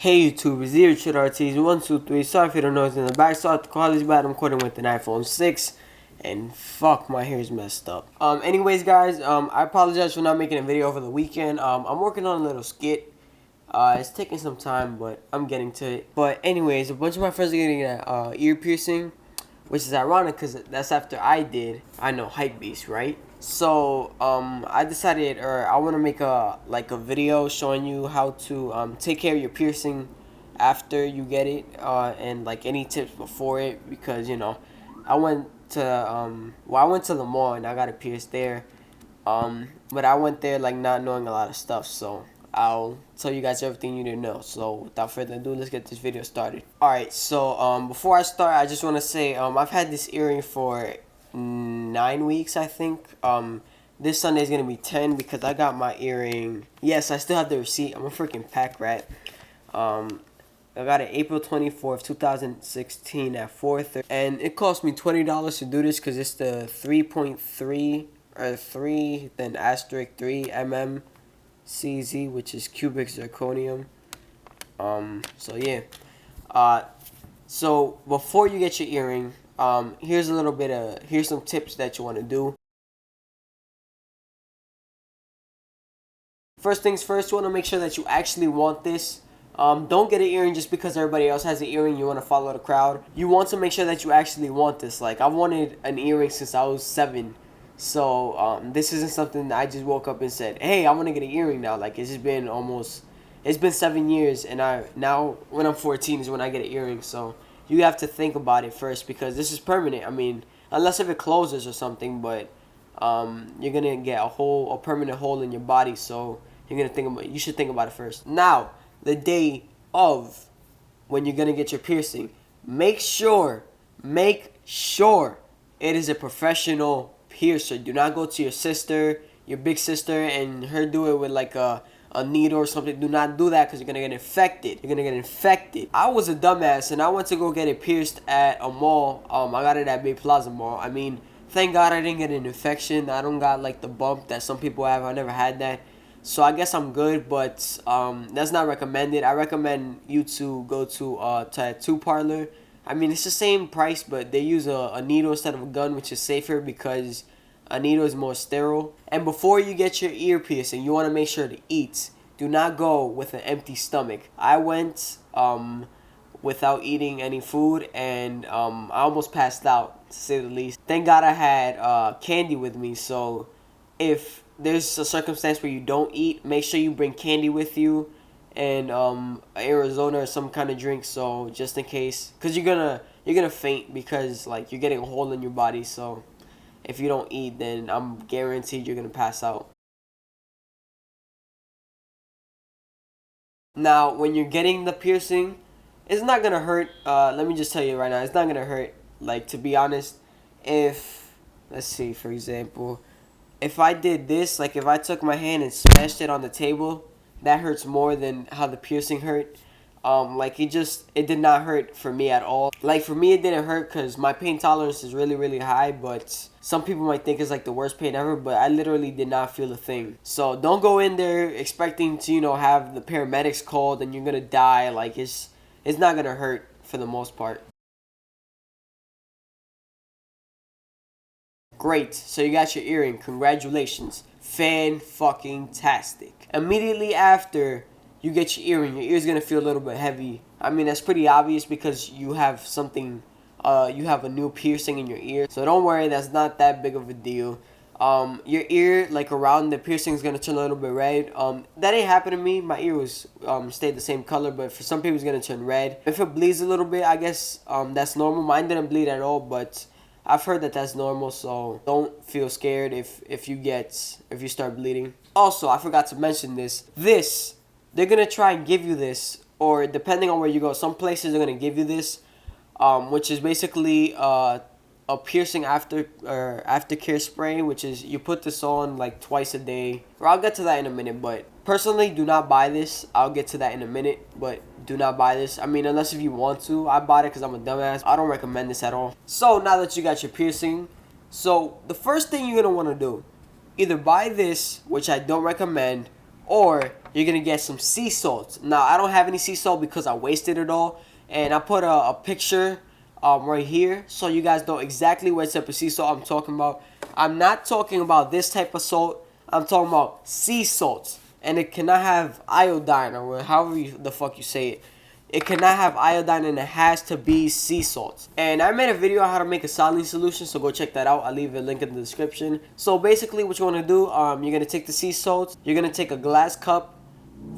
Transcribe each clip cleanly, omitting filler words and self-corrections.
Hey YouTube, it's here Chid RTs123. Sorry for the noise in the back. Sorry the quality's bad. I'm recording with an iPhone 6 and fuck, my hair's messed up. Anyways guys, I apologize for not making a video over the weekend. I'm working on a little skit. It's taking some time, but I'm getting to it. But anyways, a bunch of my friends are getting an ear piercing, which is ironic because that's after I did. I know, hype beast, right? So I decided, or I want to make a video showing you how to take care of your piercing after you get it, and like any tips before it, because I went to I went to the mall and I got it pierced there, but I went there like not knowing a lot of stuff, so I'll tell you guys everything you need to know. So without further ado, let's get this video started. Alright, so before I start, I just want to say I've had this earring for 9 weeks, I think. This Sunday is gonna be 10 because I got my earring. Yes, I still have the receipt. I'm a freaking pack rat. I got it April 24th, 2016 at 4:30, and it cost me $20 to do this because it's the 3.3 or 3 then asterisk 3 CZ, which is cubic zirconium. So yeah. So before you get your earring, here's some tips that you want to do. First things first, you want to make sure that you actually want this. Don't get an earring just because everybody else has an earring. You want to follow the crowd. You want to make sure that you actually want this. Like, I've wanted an earring since I was 7. So this isn't something that I just woke up and said, hey, I want to get an earring now. Like, it's been 7 years, and now when I'm 14 is when I get an earring. So you have to think about it first because this is permanent. I mean, unless if it closes or something, but you're gonna get a permanent hole in your body. So you should think about it first. Now, the day of when you're gonna get your piercing, make sure it is a professional piercer. Do not go to your sister, your big sister, and her do it with like a needle or something. Do not do that because you're gonna get infected. You're gonna get infected. I was a dumbass and I went to go get it pierced at a mall. I got it at Bay Plaza Mall. I mean, thank God I didn't get an infection. I don't got like the bump that some people have. I never had that. So I guess I'm good, but that's not recommended. I recommend you to go to a tattoo parlor. I mean, it's the same price, but they use a needle instead of a gun, which is safer because a needle is more sterile. And before you get your ear piercing, you want to make sure to eat. Do not go with an empty stomach. I went without eating any food, and I almost passed out, to say the least. Thank God I had candy with me, so if there's a circumstance where you don't eat, make sure you bring candy with you and Arizona or some kind of drink, so just in case, because you're gonna faint because like you're getting a hole in your body. So if you don't eat, then I'm guaranteed you're gonna pass out. Now, when you're getting the piercing, it's not gonna hurt. Let me just tell you right now, it's not gonna hurt. Like, to be honest, if, let's see, for example, if I did this, like if I took my hand and smashed it on the table, that hurts more than how the piercing hurt. Like it did not hurt for me at all. Like for me, it didn't hurt because my pain tolerance is really, really high, but some people might think it's like the worst pain ever, but I literally did not feel a thing. So don't go in there expecting to, have the paramedics called and you're gonna die. Like it's not gonna hurt for the most part. Great, so you got your earring. Congratulations. Fan-fucking-tastic. Immediately after you get your earring, your ear's gonna feel a little bit heavy. I mean, that's pretty obvious because you have you have a new piercing in your ear. So don't worry, that's not that big of a deal. Your ear, like around the piercing, is gonna turn a little bit red. That ain't happened to me. My ear was stayed the same color, but for some people, it's gonna turn red. If it bleeds a little bit, I guess that's normal. Mine didn't bleed at all, but I've heard that that's normal, so don't feel scared if you start bleeding. Also, I forgot to mention this. They're gonna try and give you this, or depending on where you go, some places are gonna give you this, which is basically a piercing aftercare spray, which is you put this on like twice a day. Or I'll get to that in a minute, but personally, do not buy this. I'll get to that in a minute, but do not buy this. I mean, unless if you want to. I bought it because I'm a dumbass. I don't recommend this at all. So now that you got your piercing, so the first thing you're gonna want to do, either buy this, which I don't recommend, or you're gonna get some sea salt. Now I don't have any sea salt because I wasted it all, and I put a picture right here so you guys know exactly what type of sea salt I'm talking about. I'm not talking about this type of salt. I'm talking about sea salt, and it cannot have iodine or however the fuck you say it. It cannot have iodine, and it has to be sea salt. And I made a video on how to make a saline solution, so go check that out. I'll leave a link in the description. So basically what you want to do, you're going to take the sea salt. You're going to take a glass cup,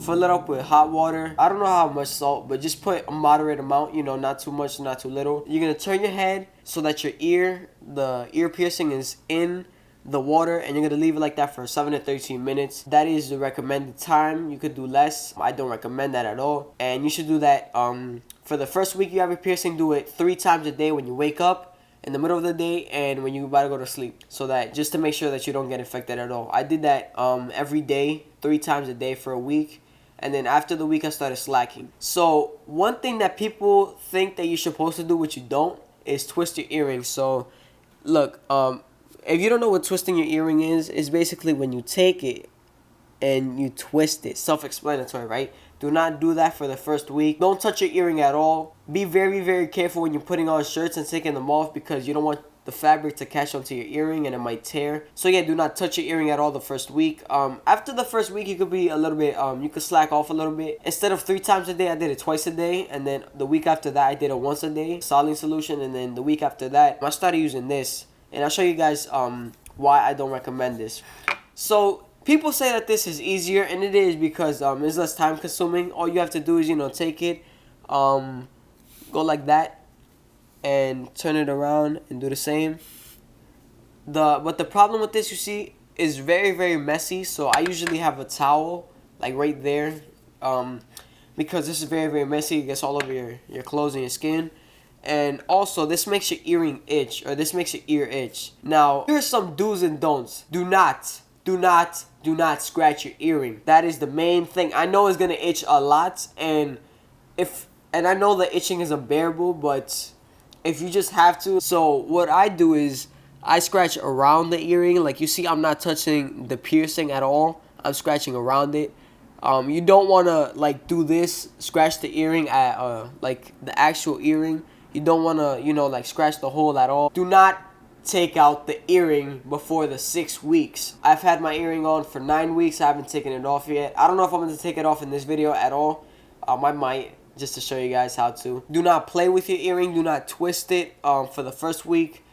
fill it up with hot water. I don't know how much salt, but just put a moderate amount, you know, not too much, not too little. You're going to turn your head so that your the ear piercing is in the water, and you're going to leave it like that for 7 to 13 minutes. That is the recommended time. You could do less. I don't recommend that at all. And you should do that for the first week you have your piercing. Do it 3 times a day when you wake up, in the middle of the day, and when you about to go to sleep, so that just to make sure that you don't get infected at all. I did that every day, 3 times a day for a week, and then after the week I started slacking. So one thing that people think that you're supposed to do, which you don't, is twist your earring. So look, if you don't know what twisting your earring is, it's basically when you take it and you twist it. Self-explanatory, right? Do not do that for the first week. Don't touch your earring at all. Be very, very careful when you're putting on shirts and taking them off, because you don't want the fabric to catch onto your earring and it might tear. So yeah, do not touch your earring at all the first week. After the first week, you could be a little bit, you could slack off a little bit. Instead of 3 times a day, I did it twice a day. And then the week after that, I did it once a day, saline solution. And then the week after that, I started using this. And I'll show you guys why I don't recommend this. So people say that this is easier, and it is, because it's less time consuming. All you have to do is, you know, take it, go like that, and turn it around and do the same. But the problem with this, you see, is very, very messy. So I usually have a towel like right there, because this is very, very messy. It gets all over your clothes and your skin. And also, this makes your earring itch, or this makes your ear itch. Now, here's some do's and don'ts. Do not scratch your earring. That is the main thing. I know it's gonna itch a lot, and I know the itching is unbearable, but if you just have to. So what I do is I scratch around the earring. Like you see, I'm not touching the piercing at all. I'm scratching around it. You don't wanna like do this, scratch the earring at like the actual earring. You don't wanna, you know, like scratch the hole at all. Do not take out the earring before the 6 weeks. I've had my earring on for 9 weeks. I haven't taken it off yet. I don't know if I'm going to take it off in this video at all. I might, just to show you guys how to. Do not play with your earring. Do not twist it for the first week.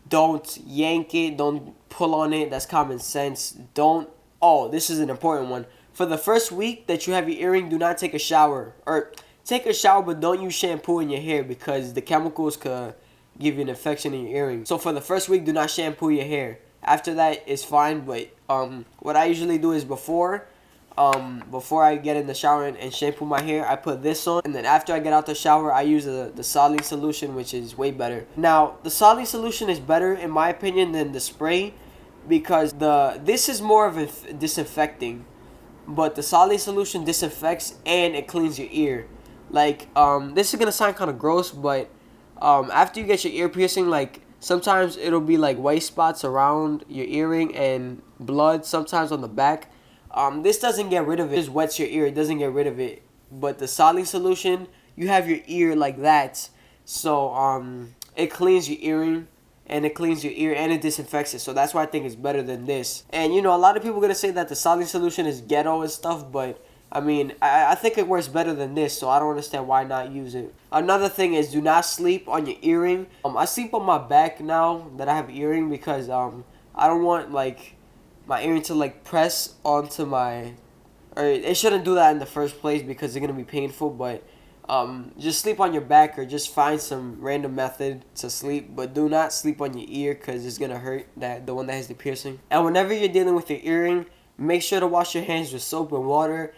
Don't yank it. Don't pull on it. That's common sense. Don't. Oh, this is an important one. For the first week that you have your earring, do not take a shower. Or take a shower, but don't use shampoo in your hair, because the chemicals could give you an infection in your earring. So for the first week, do not shampoo your hair. After that, it's fine. But what I usually do is before I get in the shower and shampoo my hair, I put this on, and then after I get out the shower, I use the saline solution, which is way better. Now, the saline solution is better in my opinion than the spray, because this is more of a disinfecting, but the saline solution disinfects and it cleans your ear. Like this is gonna sound kind of gross, but after you get your ear piercing, like sometimes it'll be like white spots around your earring and blood sometimes on the back. This doesn't get rid of it. It just wets your ear. It doesn't get rid of it. But the saline solution, you have your ear like that, so it cleans your earring, and it cleans your ear, and it disinfects it. So that's why I think it's better than this. And you know, a lot of people are gonna say that the saline solution is ghetto and stuff, but I mean, I think it works better than this, so I don't understand why not use it. Another thing is, do not sleep on your earring. I sleep on my back now that I have earring, because I don't want like my earring to like press onto my, or it shouldn't do that in the first place, because it's gonna be painful. But just sleep on your back, or just find some random method to sleep, but do not sleep on your ear, because it's gonna hurt the one that has the piercing. And whenever you're dealing with your earring, make sure to wash your hands with soap and water.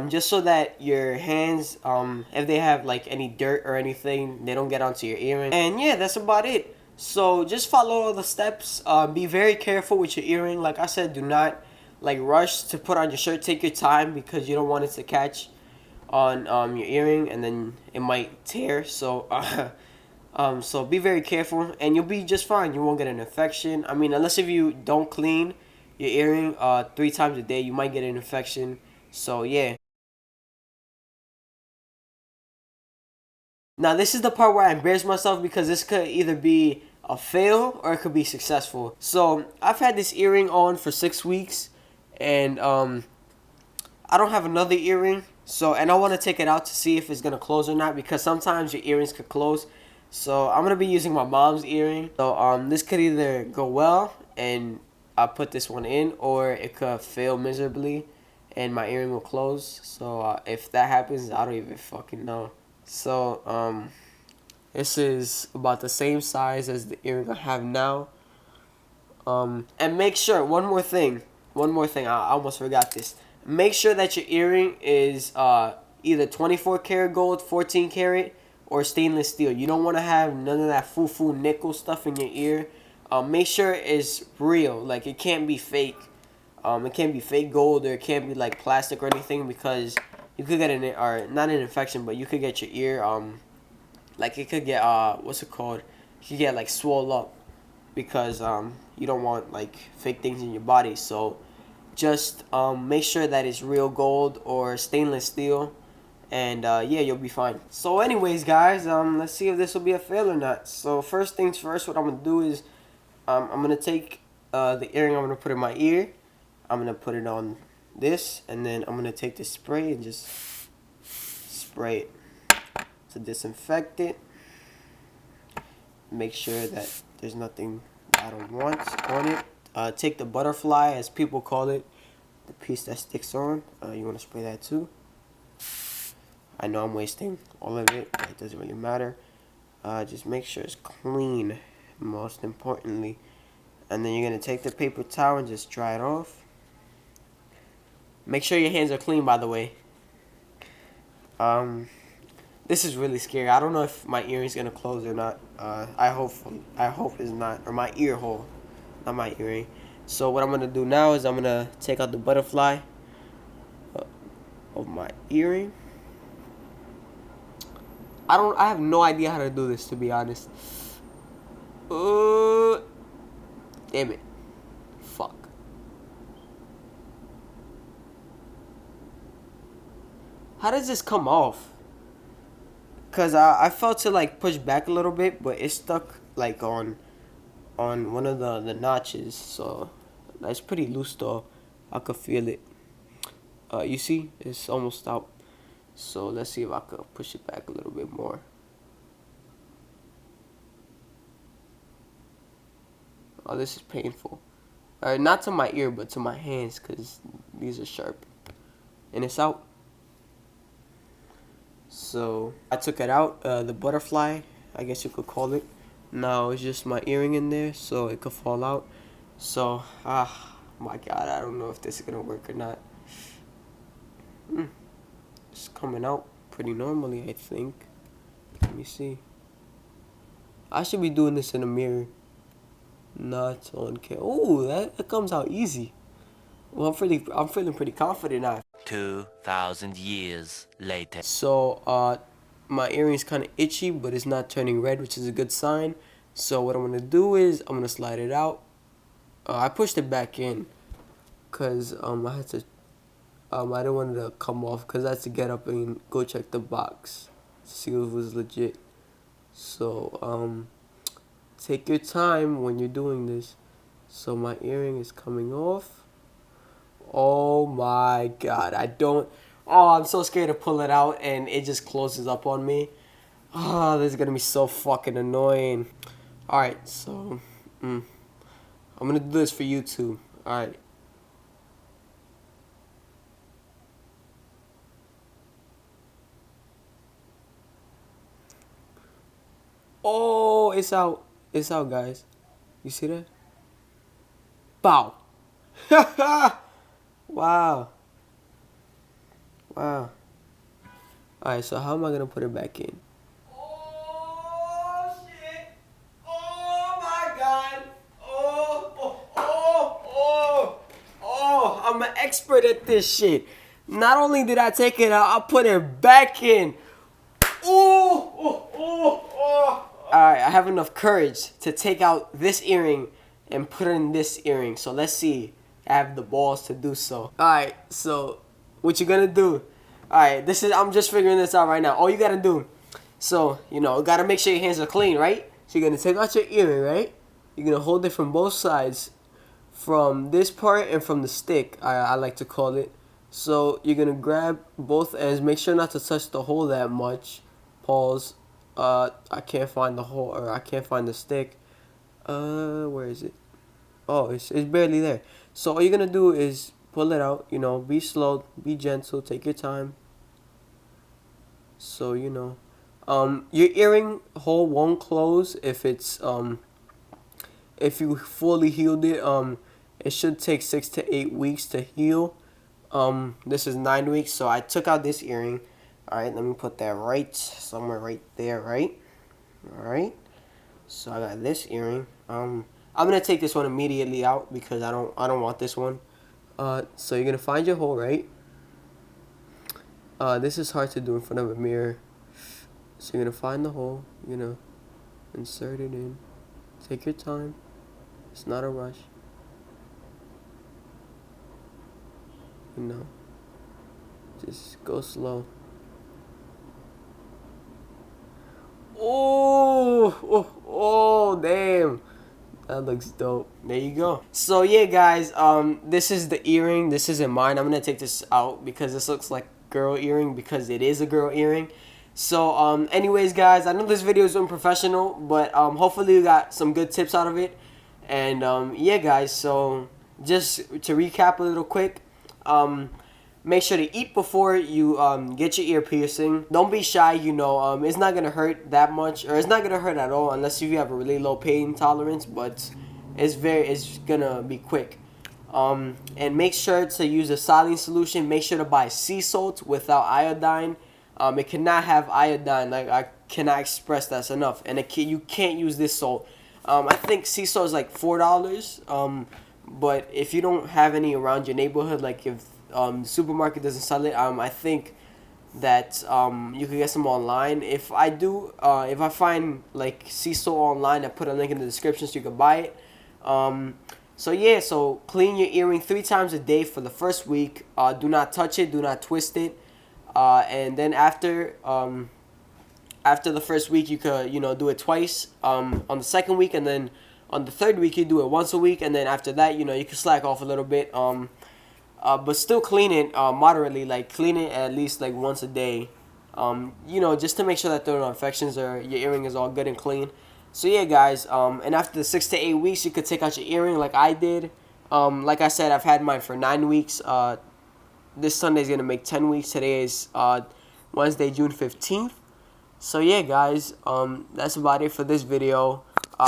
Just so that your hands, if they have like any dirt or anything, they don't get onto your earring. And yeah, that's about it. So just follow all the steps. Be very careful with your earring. Like I said, do not like rush to put on your shirt. Take your time, because you don't want it to catch on your earring, and then it might tear. So so be very careful, and you'll be just fine. You won't get an infection. I mean, unless if you don't clean your earring 3 times a day, you might get an infection. So yeah. Now this is the part where I embarrass myself because this could either be a fail or it could be successful. So I've had this earring on for 6 weeks, and I don't have another earring. So and I want to take it out to see if it's gonna close or not, because sometimes your earrings could close. So I'm gonna be using my mom's earring. So this could either go well and I put this one in, or it could fail miserably and my earring will close. So if that happens, I don't even fucking know. So this is about the same size as the earring I have now. And make sure, one more thing, I almost forgot this. Make sure that your earring is either 24 karat gold, 14 karat, or stainless steel. You don't want to have none of that foo-foo nickel stuff in your ear. Make sure it's real. Like, it can't be fake. It can't be fake gold, or it can't be like plastic or anything, because you could get or not an infection, but you could get your ear, like it could get, what's it called? You could get like swole up, because you don't want like fake things in your body. So just make sure that it's real gold or stainless steel, and yeah, you'll be fine. So anyways, guys, let's see if this will be a fail or not. So first things first, what I'm gonna do is I'm gonna take the earring, I'm gonna put in my ear, I'm gonna put it on this, and then I'm gonna take the spray and just spray it to disinfect it. Make sure that there's nothing I don't want on it. Take the butterfly, as people call it, the piece that sticks on. You want to spray that too. I know I'm wasting all of it, but it doesn't really matter. Just make sure it's clean, most importantly. And then you're going to take the paper towel and just dry it off. Make sure your hands are clean, by the way. This is really scary. I don't know if my earring's gonna close or not. I hope it's not, or my ear hole, not my earring. So what I'm gonna do now is I'm gonna take out the butterfly of my earring. I have no idea how to do this, to be honest. Damn it. Fuck. How does this come off? Cause I felt to like push back a little bit, but it stuck like on one of the notches. So that's pretty loose though. I could feel it. You see, it's almost out. So let's see if I could push it back a little bit more. Oh, this is painful. Not to my ear, but to my hands, cause these are sharp. And it's out. So I took it out, the butterfly, I guess you could call it. Now it's just my earring in there, so it could fall out. So, my God, I don't know if this is gonna work or not. It's coming out pretty normally, I think. Let me see. I should be doing this in a mirror, not on camera. Oh, that comes out easy. Well, I'm feeling pretty confident now. 2,000 years later. So, my earring's kind of itchy, but it's not turning red, which is a good sign. So what I'm gonna do is I'm gonna slide it out. I pushed it back in, cause I had to. I didn't want it to come off, cause I had to get up and go check the box to see if it was legit. So take your time when you're doing this. So my earring is coming off. Oh my God, I don't. Oh, I'm so scared to pull it out and it just closes up on me. Oh, this is gonna be so fucking annoying. Alright, so I'm gonna do this for YouTube. Alright. Oh, it's out. It's out, guys. You see that? Bow. Wow. Wow. Alright, so how am I gonna put it back in? Oh shit! Oh my God! Oh! I'm an expert at this shit. Not only did I take it out, I put it back in. Alright, I have enough courage to take out this earring and put in this earring. So let's see. I have the balls to do so. Alright, so what you gonna do? Alright, I'm just figuring this out right now. All you gotta do, so, you know, gotta make sure your hands are clean, right? So you're gonna take out your earring, right? You're gonna hold it from both sides, from this part and from the stick, I like to call it. So you're gonna grab both ends, make sure not to touch the hole that much. Pause. I can't find the hole, or I can't find the stick. Where is it? Oh, it's barely there. So all you're gonna do is pull it out, you know, be slow, be gentle, take your time. So, you know, your earring hole won't close if it's if you fully healed it. It should take 6 to 8 weeks to heal. This is 9 weeks, so I took out this earring. All right, let me put that right somewhere right there, right? All right. So I got this earring. I'm gonna take this one immediately out because I don't want this one. So you're gonna find your hole, right? This is hard to do in front of a mirror. So you're gonna find the hole. You're gonna insert it in. Take your time. It's not a rush. You know, just go slow. Oh, damn. That looks dope. There you go. So yeah, guys, this is the earring. This isn't mine. I'm gonna take this out because this looks like girl earring, because it is a girl earring. So anyways, guys, I know this video is unprofessional, but hopefully you got some good tips out of it. And yeah, guys, so just to recap a little quick, make sure to eat before you get your ear piercing. Don't be shy, you know. It's not gonna hurt that much, or it's not gonna hurt at all unless you have a really low pain tolerance, but it's gonna be quick. And make sure to use a saline solution. Make sure to buy sea salt without iodine. It cannot have iodine. Like, I cannot express that enough. And you can't use this salt. I think sea salt is like $4. But if you don't have any around your neighborhood, like if the supermarket doesn't sell it, I think that you can get some online. If I find like sea salt online, I put a link in the description so you can buy it. So yeah, so clean your earring 3 times a day for the first week. Do not touch it, do not twist it. And then after the first week, you could, you know, do it twice on the second week, and then on the third week you do it once a week, and then after that, you know, you can slack off a little bit. But still clean it moderately, like clean it at least like once a day. You know, just to make sure that there are no infections or your earring is all good and clean. So yeah, guys, and after the 6 to 8 weeks, you could take out your earring like I did. Like I said, I've had mine for 9 weeks. This Sunday is gonna make 10 weeks. Today is Wednesday, June 15th. So yeah, guys, that's about it for this video.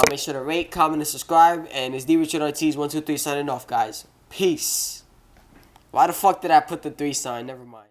Make sure to rate, comment, and subscribe. And it's D Richard Ortiz 123 signing off, guys. Peace. Why the fuck did I put the 3 sign? Never mind.